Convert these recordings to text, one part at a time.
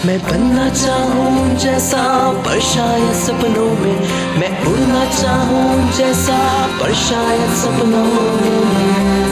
मैं बनना चाहूँ जैसा पर शायद सपनों में, मैं उड़ना चाहूँ जैसा पर शायद सपनों में।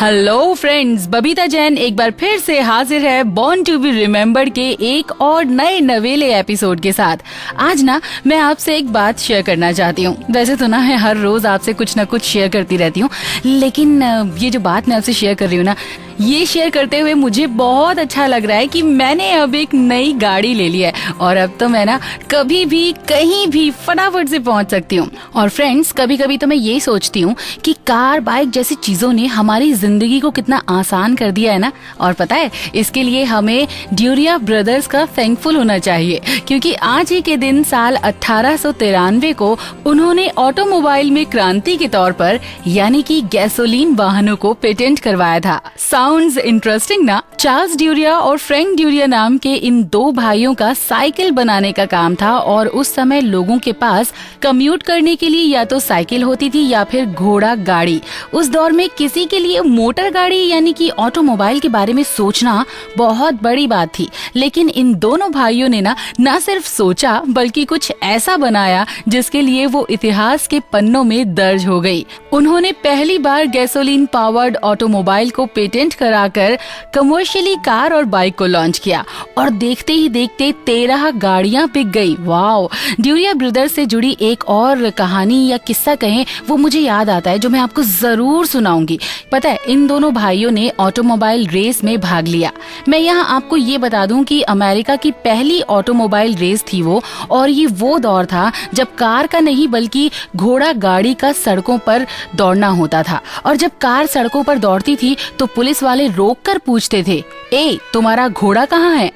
हेलो फ्रेंड्स, बबीता जैन एक बार फिर से हाजिर है बॉर्न टू बी रिमेम्बर्ड के एक और नए नवेले एपिसोड के साथ। आज ना मैं आपसे एक बात शेयर करना चाहती हूँ। वैसे तो ना मैं हर रोज आपसे कुछ ना कुछ शेयर करती रहती हूँ, लेकिन ये जो बात मैं आपसे शेयर कर रही हूँ ना, ये शेयर करते हुए मुझे बहुत अच्छा लग रहा है कि मैंने अब एक नई गाड़ी ले ली है और अब तो मैं ना कभी भी कहीं भी फटाफट से पहुंच सकती हूँ। और फ्रेंड्स, कभी कभी तो मैं ये सोचती हूँ कि कार बाइक जैसी चीजों ने हमारी जिंदगी को कितना आसान कर दिया है ना। और पता है, इसके लिए हमें ड्यूरिया ब्रदर्स का थैंकफुल होना चाहिए, क्योंकि आज ही के दिन साल 1893 को उन्होंने ऑटोमोबाइल में क्रांति के तौर पर यानी कि गैसोलीन वाहनों को पेटेंट करवाया था। साउंड्स इंटरेस्टिंग ना? चार्ल्स ड्यूरिया और फ्रैंक ड्यूरिया नाम के इन दो भाइयों का साइकिल बनाने का काम था और उस समय लोगों के पास कम्यूट करने के लिए या तो साइकिल होती थी या फिर घोड़ा गाड़ी। उस दौर में किसी के लिए मोटर गाड़ी यानी कि ऑटोमोबाइल के बारे में सोचना बहुत बड़ी बात थी, लेकिन इन दोनों भाइयों ने ना सिर्फ सोचा बल्कि कुछ ऐसा बनाया जिसके लिए वो इतिहास के पन्नों में दर्ज हो गई। उन्होंने पहली बार गैसोलीन पावर्ड ऑटोमोबाइल को पेटेंट कराकर कमर्शियली कार और बाइक को लॉन्च किया और देखते ही देखते 13 गाड़ियां बिक गई। वाओ! ड्यूरिया ब्रदर्स से जुड़ी एक और कहानी या किस्सा कहें, वो मुझे याद आता है जो मैं आपको जरूर सुनाऊंगी। पता है, इन दोनों भाइयों ने ऑटोमोबाइल रेस में भाग लिया। मैं यहाँ आपको ये बता दूं कि अमेरिका की पहली ऑटोमोबाइल रेस थी वो, और ये वो दौर था जब कार का नहीं बल्कि घोड़ा गाड़ी का सड़कों पर दौड़ना होता था। और जब कार सड़कों पर दौड़ती थी तो पुलिस वाले रोक कर पूछते थे, ए तुम्हारा घोड़ा कहाँ है?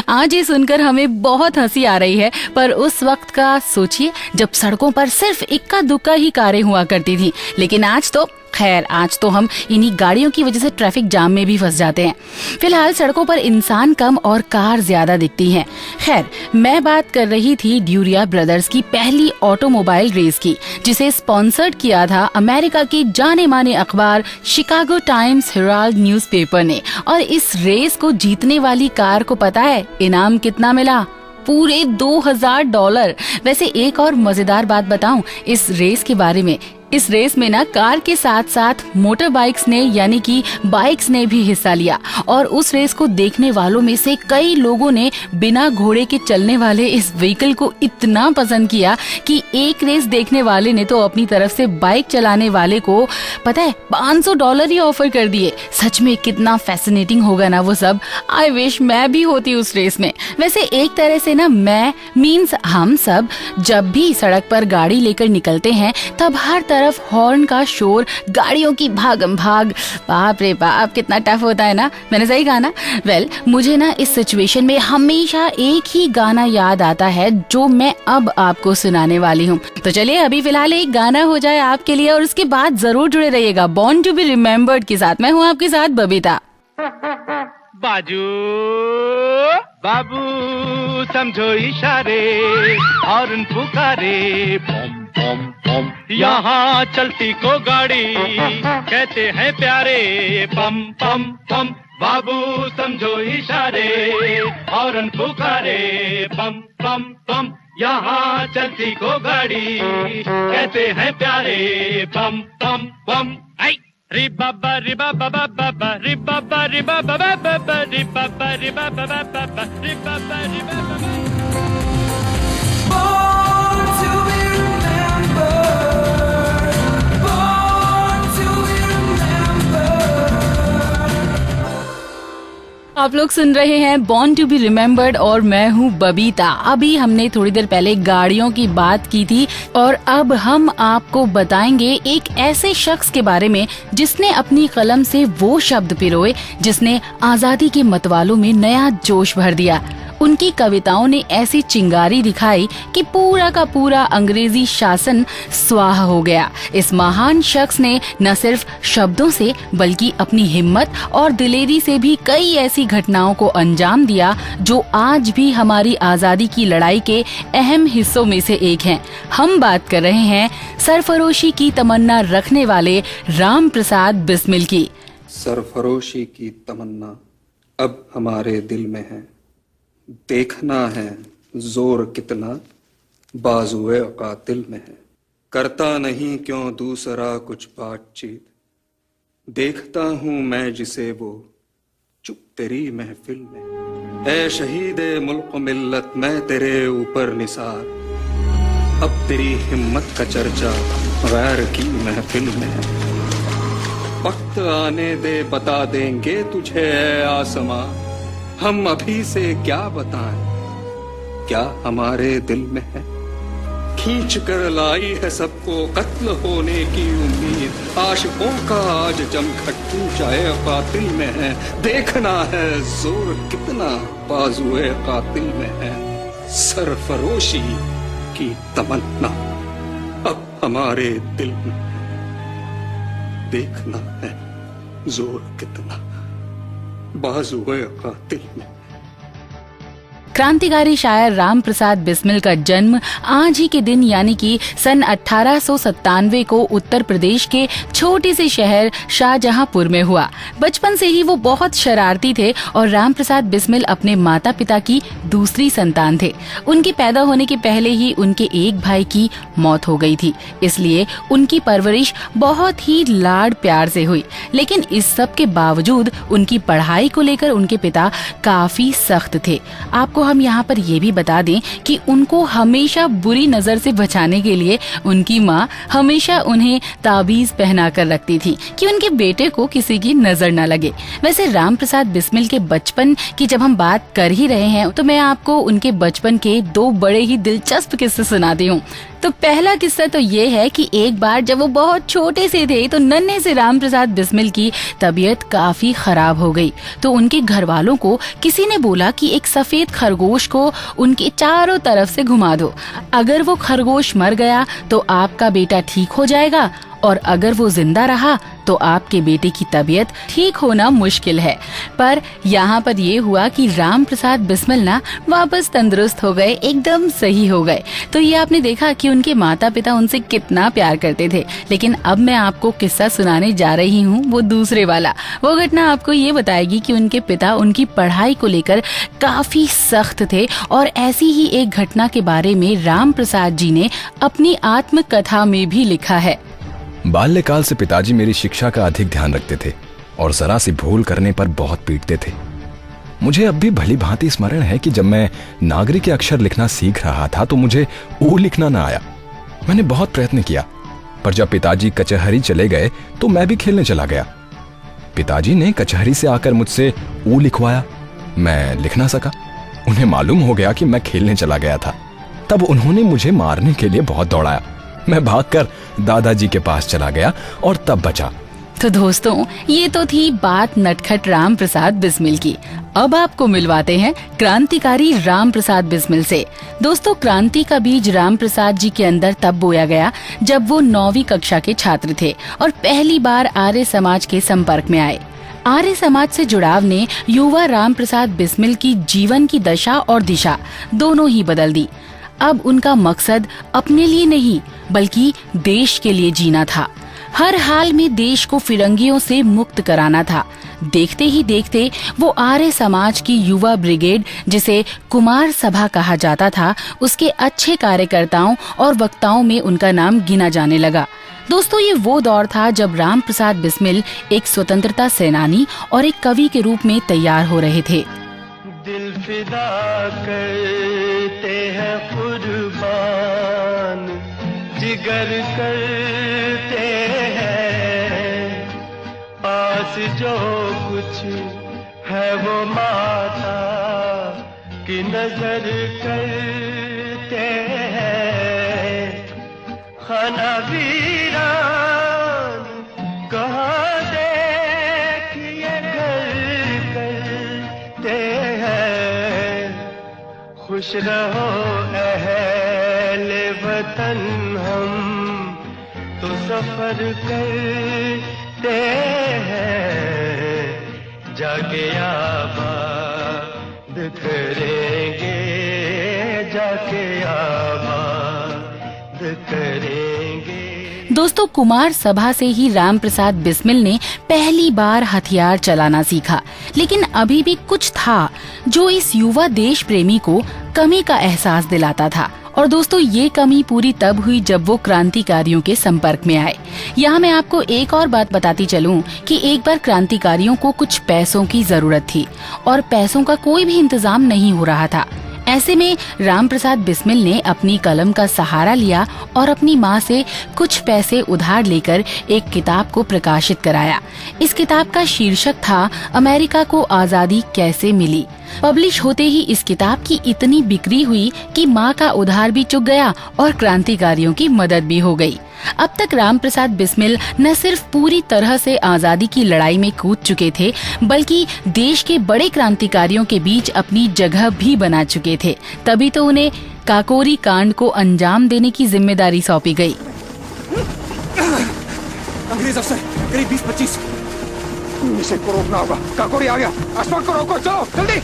आज ये सुनकर हमें बहुत हंसी आ रही है, पर उस वक्त का सोचिए जब सड़कों पर सिर्फ इक्का दुक्का ही कारें हुआ करती थी। लेकिन आज तो हम इन्हीं गाड़ियों की वजह से ट्रैफिक जाम में भी फंस जाते हैं। फिलहाल सड़कों पर इंसान कम और कार ज्यादा दिखती हैं। खैर, मैं बात कर रही थी ड्यूरिया ब्रदर्स की पहली ऑटोमोबाइल रेस की, जिसे स्पॉन्सर्ड किया था अमेरिका के जाने माने अखबार शिकागो टाइम्स हेराल्ड न्यूज़पेपर ने। और इस रेस को जीतने वाली कार को पता है इनाम कितना मिला? पूरे $2000। वैसे एक और मजेदार बात बताऊं इस रेस के बारे में। इस रेस में ना कार के साथ साथ मोटर बाइक्स ने यानी कि बाइक्स ने भी हिस्सा लिया, और उस रेस को देखने वालों में से कई लोगों ने बिना घोड़े के चलने वाले इस व्हीकल को इतना पसंद किया कि एक रेस देखने वाले ने तो अपनी तरफ से बाइक चलाने वाले को पता है $500 ही ऑफर कर दिए। सच में कितना फैसिनेटिंग होगा ना वो सब। आई विश मैं भी होती उस रेस में। वैसे एक तरह से ना मैं मीन्स हम सब जब भी सड़क पर गाड़ी लेकर निकलते हैं तब हर तरफ हॉर्न का शोर, गाड़ियों की भागम भाग, बाप रे बाप कितना टफ होता है ना। मैंने सही कहा ना? वेल, मुझे ना इस सिचुएशन में हमेशा एक ही गाना याद आता है जो मैं अब आपको सुनाने वाली हूँ। तो चलिए अभी फिलहाल एक गाना हो जाए आपके लिए और उसके बाद जरूर जुड़े रहिएगा बॉर्न टू बी रिमेम्बर्ड के साथ। मैं हूँ आपके साथ बबीता। बाजू बाबू समझो इशारे, हॉर्न पुकारे, पम पम पम, यहाँ चलती को गाड़ी कहते हैं प्यारे, पम पम पम। बाबू समझो इशारे, हॉर्न पुकारे, पम पम पम, यहाँ चलती को गाड़ी कहते हैं प्यारे, पम पम पम। रि बाबा रि बाबा बाबा रि बाबा रि बाबा बाबा रि बाबा रि बाबा बाबा रि बाबा रि बाबा। आप लोग सुन रहे हैं बॉर्न टू बी रिमेम्बर्ड और मैं हूँ बबीता। अभी हमने थोड़ी देर पहले गाड़ियों की बात की थी और अब हम आपको बताएंगे एक ऐसे शख्स के बारे में जिसने अपनी कलम से वो शब्द पिरोए जिसने आजादी के मतवालों में नया जोश भर दिया। उनकी कविताओं ने ऐसी चिंगारी दिखाई कि पूरा का पूरा अंग्रेजी शासन स्वाहा हो गया। इस महान शख्स ने न सिर्फ शब्दों से बल्कि अपनी हिम्मत और दिलेरी से भी कई ऐसी घटनाओं को अंजाम दिया जो आज भी हमारी आजादी की लड़ाई के अहम हिस्सों में से एक हैं। हम बात कर रहे हैं सरफरोशी की तमन्ना रखने वाले राम प्रसाद बिस्मिल की। सरफरोशी की तमन्ना अब हमारे दिल में है, देखना है जोर कितना बाजुए कातिल में है। करता नहीं क्यों दूसरा कुछ बातचीत, देखता हूं मैं जिसे वो चुप तेरी महफिल में। ऐ शहीदे मुल्क मिल्लत मैं तेरे ऊपर निसार, अब तेरी हिम्मत का चर्चा गैर की महफिल में है। वक्त आने दे बता देंगे तुझे ऐ आसमां, हम अभी से क्या बताएं क्या हमारे दिल में है। खींच कर लाई है सबको कत्ल होने की उम्मीद, आशिकों का आज जमघट जाए कातिल में है। देखना है जोर कितना बाजुए कातिल में है। सरफरोशी की तमन्ना अब हमारे दिल में है, देखना है जोर कितना बाजुए कातिल में। क्रांतिकारी शायर राम प्रसाद बिस्मिल का जन्म आज ही के दिन यानी कि सन 1897 को उत्तर प्रदेश के छोटे से शहर शाहजहांपुर में हुआ। बचपन से ही वो बहुत शरारती थे और राम प्रसाद बिस्मिल अपने माता पिता की दूसरी संतान थे। उनके पैदा होने के पहले ही उनके एक भाई की मौत हो गई थी, इसलिए उनकी परवरिश बहुत ही लाड प्यार से हुई। लेकिन इस सब के बावजूद उनकी पढ़ाई को लेकर उनके पिता काफी सख्त थे। आपको हम यहाँ पर ये भी बता दें कि उनको हमेशा बुरी नजर से बचाने के लिए उनकी माँ हमेशा उन्हें ताबीज पहना कर रखती थी कि उनके बेटे को किसी की नजर न लगे। वैसे राम प्रसाद बिस्मिल के बचपन की जब हम बात कर ही रहे हैं तो मैं आपको उनके बचपन के दो बड़े ही दिलचस्प किस्से सुनाती हूँ। तो पहला किस्सा तो ये है कि एक बार जब वो बहुत छोटे से थे तो नन्हे से राम प्रसाद बिस्मिल की तबीयत काफी खराब हो गई। तो उनके घर वालों को किसी ने बोला कि एक सफेद खरगोश को उनके चारों तरफ से घुमा दो, अगर वो खरगोश मर गया तो आपका बेटा ठीक हो जाएगा और अगर वो जिंदा रहा तो आपके बेटे की तबीयत ठीक होना मुश्किल है। पर यहाँ पर ये हुआ कि राम प्रसाद बिस्मिल ना वापस तंदुरुस्त हो गए, एकदम सही हो गए। तो ये आपने देखा कि उनके माता पिता उनसे कितना प्यार करते थे। लेकिन अब मैं आपको किस्सा सुनाने जा रही हूँ वो दूसरे वाला। वो घटना आपको ये बताएगी कि उनके पिता उनकी पढ़ाई को लेकर काफी सख्त थे और ऐसी ही एक घटना के बारे में राम प्रसाद जी ने अपनी आत्मकथा में भी लिखा है। बाल्यकाल से पिताजी मेरी शिक्षा का अधिक ध्यान रखते थे और जरा सी भूल करने पर बहुत पीटते थे। मुझे अब भी भली भांति स्मरण है कि जब मैं नागरी के अक्षर लिखना सीख रहा था तो मुझे ऊ लिखना ना आया। मैंने बहुत प्रयत्न किया, पर जब पिताजी कचहरी चले गए तो मैं भी खेलने चला गया। पिताजी ने कचहरी से आकर मुझसे ऊ लिखवाया, मैं लिख ना सका। उन्हें मालूम हो गया कि मैं खेलने चला गया था। तब उन्होंने मुझे मारने के लिए बहुत दौड़ाया। मैं भागकर दादाजी के पास चला गया और तब बचा। तो दोस्तों, ये तो थी बात नटखट राम प्रसाद बिस्मिल की। अब आपको मिलवाते हैं क्रांतिकारी राम प्रसाद बिस्मिल से। दोस्तों, क्रांति का बीज राम प्रसाद जी के अंदर तब बोया गया जब वो 9वीं कक्षा के छात्र थे और पहली बार आर्य समाज के संपर्क में आए। आर्य समाज से जुड़ाव ने युवा राम प्रसाद बिस्मिल की जीवन की दशा और दिशा दोनों ही बदल दी। अब उनका मकसद अपने लिए नहीं बल्कि देश के लिए जीना था। हर हाल में देश को फिरंगियों से मुक्त कराना था। देखते ही देखते वो आर्य समाज की युवा ब्रिगेड, जिसे कुमार सभा कहा जाता था, उसके अच्छे कार्यकर्ताओं और वक्ताओं में उनका नाम गिना जाने लगा। दोस्तों, ये वो दौर था जब राम प्रसाद बिस्मिल एक स्वतंत्रता सेनानी और एक कवि के रूप में तैयार हो रहे थे। दिल फिदा करते हैं कुर्बान, जिगर करते हैं, पास जो कुछ है वो माता की नजर करते हैं। खाना वीरान कहाँ देखिए घर करते हैं, खुश रहो अहले वतन, हम तो सफर करते हैं, जाके आबाद करेंगे, जाके आबाद करेंगे। दोस्तों, कुमार सभा से ही राम प्रसाद बिस्मिल ने पहली बार हथियार चलाना सीखा, लेकिन अभी भी कुछ था जो इस युवा देश प्रेमी को कमी का एहसास दिलाता था। और दोस्तों, ये कमी पूरी तब हुई जब वो क्रांतिकारियों के संपर्क में आए। यहाँ मैं आपको एक और बात बताती चलूं कि एक बार क्रांतिकारियों को कुछ पैसों की जरूरत थी और पैसों का कोई भी इंतजाम नहीं हो रहा था। ऐसे में राम प्रसाद बिस्मिल ने अपनी कलम का सहारा लिया और अपनी माँ से कुछ पैसे उधार लेकर एक किताब को प्रकाशित कराया। इस किताब का शीर्षक था अमेरिका को आजादी कैसे मिली। पब्लिश होते ही इस किताब की इतनी बिक्री हुई कि माँ का उधार भी चुक गया और क्रांतिकारियों की मदद भी हो गई। अब तक राम प्रसाद बिस्मिल न सिर्फ पूरी तरह से आजादी की लड़ाई में कूद चुके थे, बल्कि देश के बड़े क्रांतिकारियों के बीच अपनी जगह भी बना चुके थे। तभी तो उन्हें काकोरी कांड को अंजाम देने की जिम्मेदारी सौंपी गई। अंग्रेज अफसर करीब 20-25, इसे को रोकना होगा। काकोरी आ गया, अशफाक को रोको, चलो जल्दी।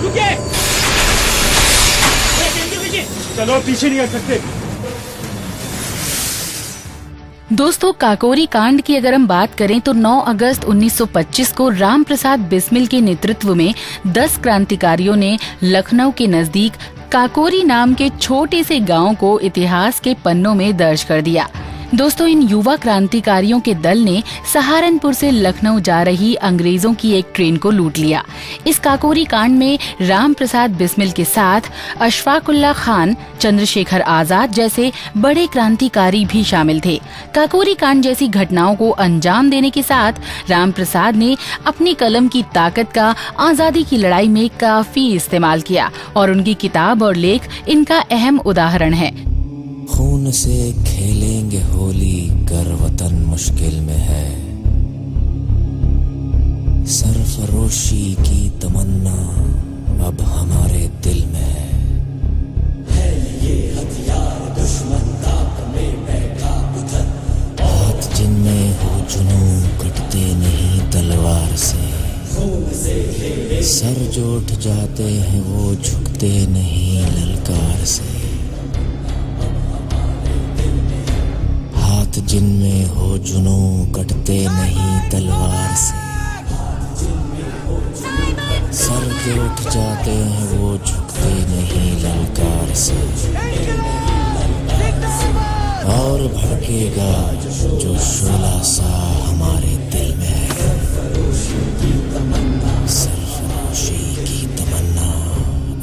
रुकिए, चलो पीछे नहीं हट सकते। दोस्तों, काकोरी कांड की अगर हम बात करें तो 9 अगस्त 1925 को राम प्रसाद बिस्मिल के नेतृत्व में 10 क्रांतिकारियों ने लखनऊ के नजदीक काकोरी नाम के छोटे से गांव को इतिहास के पन्नों में दर्ज कर दिया। दोस्तों, इन युवा क्रांतिकारियों के दल ने सहारनपुर से लखनऊ जा रही अंग्रेजों की एक ट्रेन को लूट लिया। इस काकोरी कांड में राम प्रसाद बिस्मिल के साथ अशफाकुल्लाह खान, चंद्रशेखर आजाद जैसे बड़े क्रांतिकारी भी शामिल थे। काकोरी कांड जैसी घटनाओं को अंजाम देने के साथ राम प्रसाद ने अपनी कलम की ताकत का आजादी की लड़ाई में काफी इस्तेमाल किया और उनकी किताब और लेख इनका अहम उदाहरण है। खून से खेलेंगे होली, कर वतन मुश्किल में है, सरफरोशी की तमन्ना अब हमारे दिल में है ये हथियार दुश्मन ताक में बैठा उधर, हाथ जिनमें हो जुनून कटते नहीं तलवार से, सर जो उठ जाते हैं वो झुकते नहीं ललकार से, हाथ जिनमें हो जुनून कटते नहीं तलवार से, सर के उठ जाते हैं वो झुकते नहीं ललकार से, और भड़केगा जो शोला सा हमारे दिल में है, सरफरोशी की तमन्ना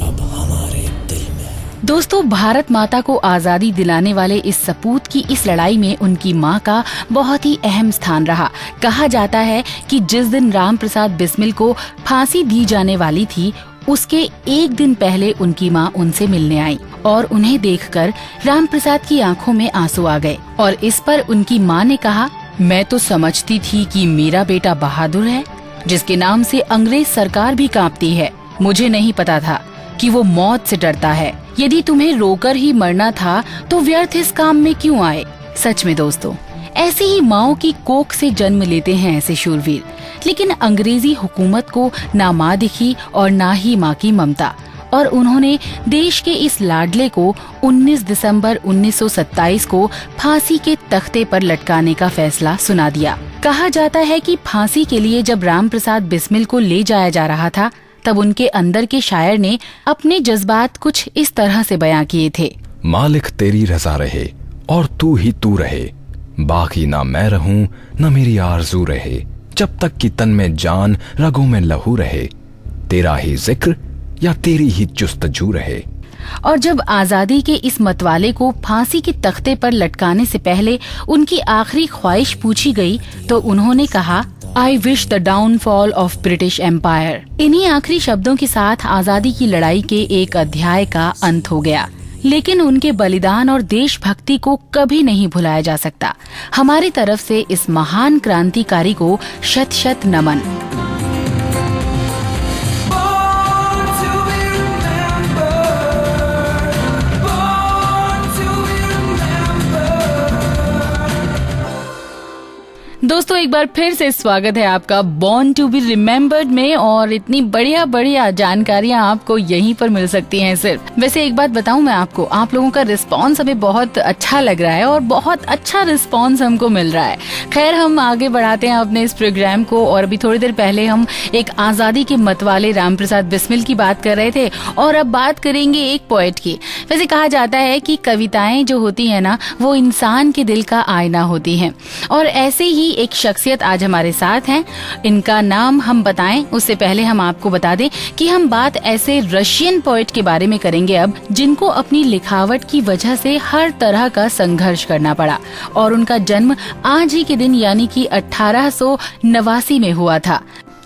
अब हमारे दिल में है। दोस्तों, भारत माता को आजादी दिलाने वाले इस सपूत की इस लड़ाई में उनकी मां का बहुत ही अहम स्थान रहा। कहा जाता है कि जिस दिन राम प्रसाद बिस्मिल को फांसी दी जाने वाली थी, उसके एक दिन पहले उनकी मां उनसे मिलने आई और उन्हें देखकर राम प्रसाद की आंखों में आंसू आ गए और इस पर उनकी मां ने कहा, मैं तो समझती थी कि मेरा बेटा बहादुर है, जिसके नाम से अंग्रेज सरकार भी कांपती है। मुझे नहीं पता था कि वो मौत से डरता है। यदि तुम्हें रोकर ही मरना था तो व्यर्थ इस काम में क्यों आए। सच में दोस्तों, ऐसी ही माओ की कोख से जन्म लेते हैं ऐसे शूरवीर। लेकिन अंग्रेजी हुकूमत को ना माँ दिखी और ना ही माँ की ममता, और उन्होंने देश के इस लाडले को 19 दिसंबर 1927 को फांसी के तख्ते पर लटकाने का फैसला सुना दिया। कहा जाता है कि फांसी के लिए जब राम प्रसाद बिस्मिल को ले जाया जा रहा था, तब उनके अंदर के शायर ने अपने जज्बात कुछ इस तरह से बयां किए थे। मालिक तेरी रजा रहे और तू ही तू रहे, बाकी ना मैं रहूं न मेरी आरज़ू रहे, जब तक कि तन में जान रगों में लहू रहे, तेरा ही जिक्र या तेरी ही जुस्तजू रहे। और जब आजादी के इस मतवाले को फांसी के तख्ते पर लटकाने से पहले उनकी आखिरी ख्वाहिश पूछी गई, तो उन्होंने कहा, I wish the downfall of British Empire. इन्हीं आखिरी शब्दों के साथ आजादी की लड़ाई के एक अध्याय का अंत हो गया। लेकिन उनके बलिदान और देशभक्ति को कभी नहीं भुलाया जा सकता। हमारी तरफ से इस महान क्रांतिकारी को शत शत नमन। दोस्तों एक बार फिर से स्वागत है आपका बॉर्न टू बी रिमेम्बर्ड में, और इतनी बढ़िया बढ़िया जानकारियां आपको यहीं पर मिल सकती हैं सिर्फ। वैसे एक बात बताऊं मैं आपको, आप लोगों का रिस्पांस हमें बहुत अच्छा लग रहा है और बहुत अच्छा रिस्पांस हमको मिल रहा है। खैर हम आगे बढ़ाते हैं अपने इस प्रोग्राम को, और अभी थोड़ी देर पहले हम एक आजादी के मतवाले राम प्रसाद बिस्मिल की बात कर रहे थे, और अब बात करेंगे एक पोएट की। वैसे कहा जाता है कि कविताएं जो होती है ना, वो इंसान के दिल का आईना होती हैं, और ऐसे ही एक शख्सियत आज हमारे साथ हैं। इनका नाम हम बताएं उससे पहले हम आपको बता दें कि हम बात ऐसे रशियन पोएट के बारे में करेंगे अब, जिनको अपनी लिखावट की वजह से हर तरह का संघर्ष करना पड़ा, और उनका जन्म आज ही के दिन यानी कि 1889 में हुआ था।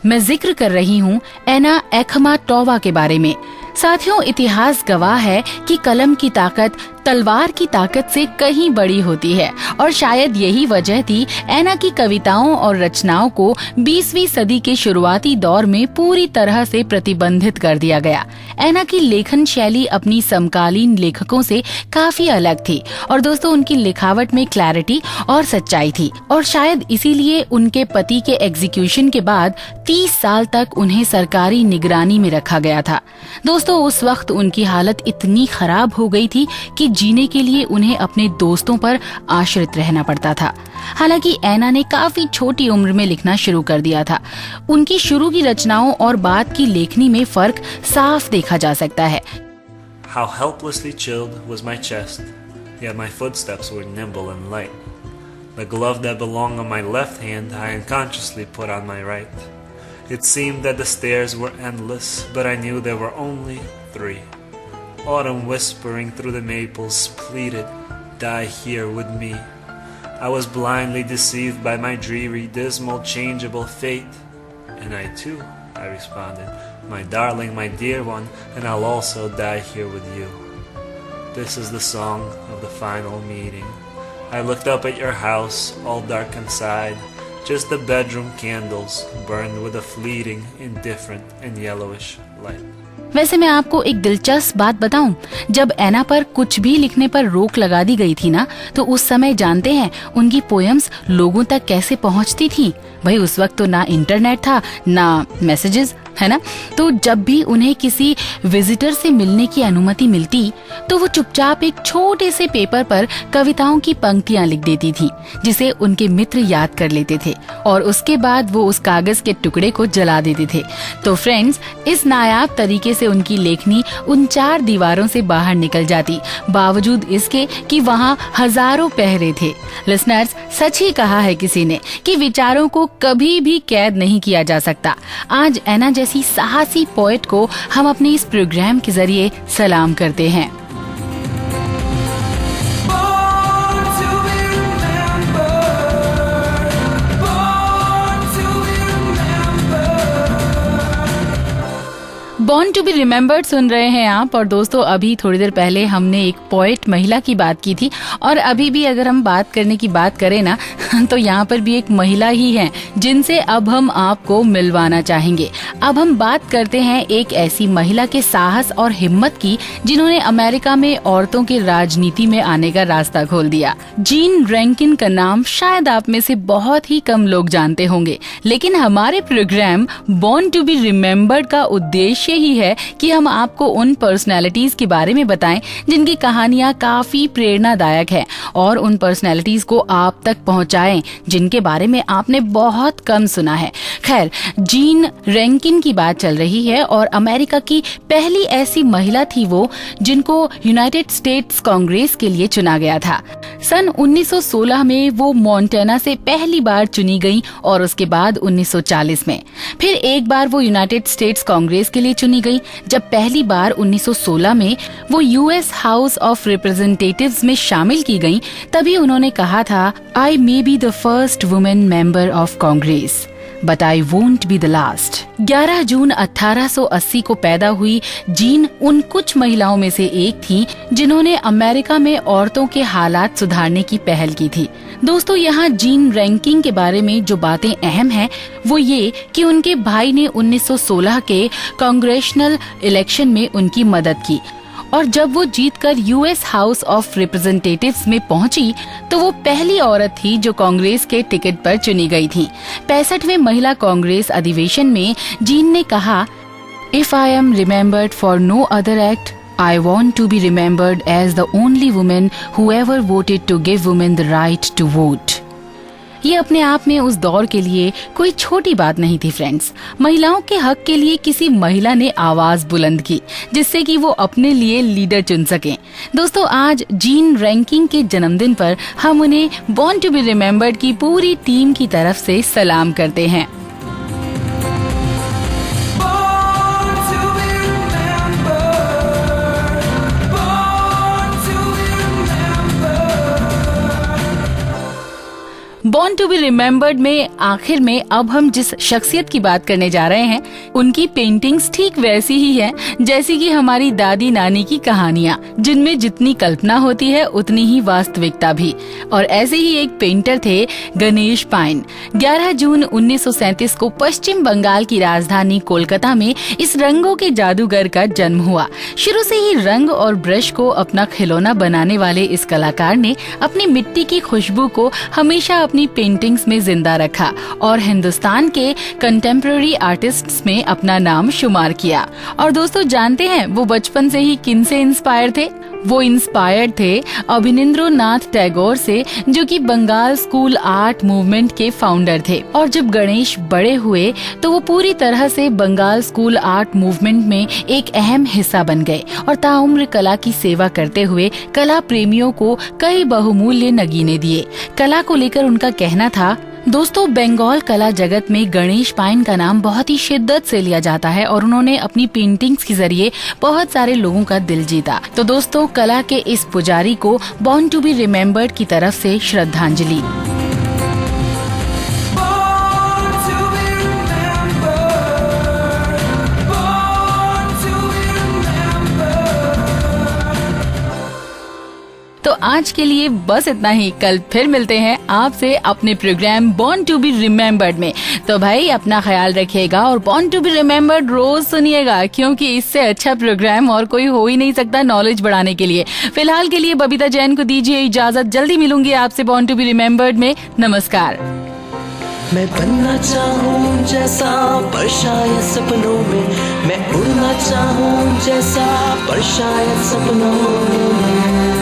मैं जिक्र कर रही हूँ एना अखमाटोवा के बारे में। साथियों, इतिहास गवाह है कि कलम की ताकत तलवार की ताकत से कहीं बड़ी होती है, और शायद यही वजह थी एना की कविताओं और रचनाओं को 20वीं सदी के शुरुआती दौर में पूरी तरह से प्रतिबंधित कर दिया गया। एना की लेखन शैली अपनी समकालीन लेखकों से काफी अलग थी, और दोस्तों उनकी लिखावट में क्लैरिटी और सच्चाई थी, और शायद इसीलिए उनके पति के एग्जीक्यूशन के बाद 30 साल तक उन्हें सरकारी निगरानी में रखा गया था। दोस्तों उस वक्त उनकी हालत इतनी खराब हो गई थी कि जीने के लिए उन्हें अपने दोस्तों पर आश्रित रहना पड़ता था। हालांकि एना ने काफी छोटी उम्र में लिखना शुरू कर दिया था। उनकी शुरू की रचनाओं और बाद की लेखनी में फर्क साफ देखा जा सकता है। How helplessly chilled was my chest, yet my footsteps were nimble and light. The glove that belonged on my left hand I unconsciously put on my right. It seemed that the stairs were endless, but I knew there were only 3. Autumn whispering through the maples pleaded, "Die here with me." I was blindly deceived by my dreary, dismal, changeable fate. And I too, I responded, "My darling, my dear one, and I'll also die here with you." This is the song of the final meeting. I looked up at your house, all dark inside. Just the bedroom candles burned with a fleeting, indifferent and yellowish light. वैसे मैं आपको एक दिलचस्प बात बताऊं, जब एना पर कुछ भी लिखने पर रोक लगा दी गई थी ना, तो उस समय जानते हैं उनकी पोएम्स लोगों तक कैसे पहुंचती थी। भाई उस वक्त तो ना इंटरनेट था ना मैसेजेस, है ना। तो जब भी उन्हें किसी विजिटर से मिलने की अनुमति मिलती तो वो चुपचाप एक छोटे से पेपर पर कविताओं की पंक्तियां लिख देती थी, जिसे उनके मित्र याद कर लेते थे, और उसके बाद वो उस कागज के टुकड़े को जला देते थे। तो फ्रेंड्स, इस नायाब तरीके से उनकी लेखनी उन 4 दीवारों से बाहर निकल जाती, बावजूद इसके कि वहाँ हजारों पहरे थे। लिसनर्स, सच ही कहा है किसी ने कि विचारों को कभी भी कैद नहीं किया जा सकता। आज एना जैसी साहसी पोएट को हम अपने इस प्रोग्राम के जरिए सलाम करते हैं। बॉर्न टू बी रिमेम्बर्ड सुन रहे हैं आप, और दोस्तों अभी थोड़ी देर पहले हमने एक पोएट महिला की बात की थी, और अभी भी अगर हम बात करने की बात करें ना तो यहाँ पर भी एक महिला ही है जिनसे अब हम आपको मिलवाना चाहेंगे। अब हम बात करते हैं एक ऐसी महिला के साहस और हिम्मत की जिन्होंने अमेरिका में औरतों के राजनीति में आने का रास्ता खोल दिया। जीन रैंकिन का नाम शायद आप में से बहुत ही कम लोग जानते होंगे, लेकिन हमारे program born to be remembered का उद्देश्य ही है कि हम आपको उन पर्सनैलिटीज के बारे में बताएं जिनकी कहानियां काफी प्रेरणादायक है, और उन पर्सनैलिटीज को आप तक पहुंचाएं जिनके बारे में आपने बहुत कम सुना है। खैर, जीन रैंकिन की बात चल रही है, और अमेरिका की पहली ऐसी महिला थी वो जिनको यूनाइटेड स्टेट्स कांग्रेस के लिए चुना गया था। सन 1916 में वो मोंटाना से पहली बार चुनी गई, और उसके बाद 1940 में फिर एक बार वो यूनाइटेड स्टेट्स कांग्रेस के लिए चुनी गई। जब पहली बार 1916 में वो यूएस हाउस ऑफ रिप्रेजेंटेटिव्स में शामिल की गई, तभी उन्होंने कहा था, I may be the first women member of Congress but I won't be the last. 11 जून 1880 को पैदा हुई जीन उन कुछ महिलाओं में से एक थी जिन्होंने अमेरिका में औरतों के हालात सुधारने की पहल की थी। दोस्तों, यहाँ जीन रैंकिन के बारे में जो बातें अहम हैं वो ये कि उनके भाई ने 1916 के कांग्रेशनल इलेक्शन में उनकी मदद की। और जब वो जीतकर यूएस हाउस ऑफ रिप्रेजेंटेटिव्स में पहुंची तो वो पहली औरत थी जो कांग्रेस के टिकट पर चुनी गई थी। 65वें महिला कांग्रेस अधिवेशन में जीन ने कहा, if I am remembered for no other act, I want to be remembered as the only woman who ever voted to give women the right to vote. ये अपने आप में उस दौर के लिए कोई छोटी बात नहीं थी फ्रेंड्स। महिलाओं के हक के लिए किसी महिला ने आवाज बुलंद की जिससे कि वो अपने लिए लीडर चुन सकें। दोस्तों, आज जीन रैंकिंग के जन्मदिन पर हम उन्हें बॉर्न टू बी रिमेम्बर्ड की पूरी टीम की तरफ से सलाम करते हैं। बॉर्न टू बी रिमेम्बर्ड में आखिर में अब हम जिस शख्सियत की बात करने जा रहे हैं उनकी पेंटिंग्स ठीक वैसी ही हैं जैसी कि हमारी दादी नानी की कहानियाँ, जिनमें जितनी कल्पना होती है उतनी ही वास्तविकता भी। और ऐसे ही एक पेंटर थे गणेश पाइन। 11 जून 1937 को पश्चिम बंगाल की राजधानी कोलकाता में इस रंगों के जादूगर का जन्म हुआ। शुरू से ही रंग और ब्रश को अपना खिलौना बनाने वाले इस कलाकार ने अपनी मिट्टी की खुशबू को हमेशा अपनी पेंटिंग्स में जिंदा रखा और हिंदुस्तान के कंटेम्पररी आर्टिस्ट्स में अपना नाम शुमार किया। और दोस्तों, जानते हैं वो बचपन से ही किन से इंस्पायर थे? वो इंस्पायर्ड थे अवनींद्रनाथ टैगोर से, जो कि बंगाल स्कूल आर्ट मूवमेंट के फाउंडर थे। और जब गणेश बड़े हुए तो वो पूरी तरह से बंगाल स्कूल आर्ट मूवमेंट में एक अहम हिस्सा बन गए और ताउम्र कला की सेवा करते हुए कला प्रेमियों को कई बहुमूल्य नगीने दिए। कला को लेकर उनका कहना था, दोस्तों, बंगाल कला जगत में गणेश पाइन का नाम बहुत ही शिद्दत से लिया जाता है और उन्होंने अपनी पेंटिंग्स के जरिए बहुत सारे लोगों का दिल जीता। तो दोस्तों, कला के इस पुजारी को बॉर्न टू बी रिमेम्बर्ड की तरफ से श्रद्धांजलि। तो आज के लिए बस इतना ही। कल फिर मिलते हैं आपसे अपने program born to be remembered में। तो भाई, अपना ख्याल रखिएगा और बॉर्न टू बी रिमेम्बर्ड रोज सुनिएगा, क्योंकि इससे अच्छा प्रोग्राम और कोई हो ही नहीं सकता नॉलेज बढ़ाने के लिए। फिलहाल के लिए बबीता जैन को दीजिए इजाजत। जल्दी मिलूंगी आपसे बॉर्न टू बी रिमेम्बर्ड में। नमस्कार। मैं बनना चाहूँ जैसा पर शायद सपनों में, मैं उड़ना चाहूँ जैसा पर शायद सपनों में।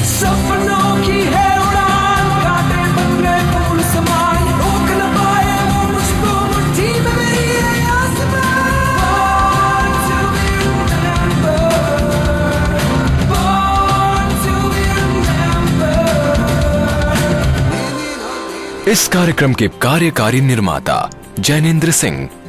सपनों की है उड़ान, काटे बंगले फूल समान, रोक न पाए वो मुझको मुट्ठी में मेरी है आसमान। Born to be remembered। इस कार्यक्रम के कार्यकारी निर्माता जैनेंद्र सिंह।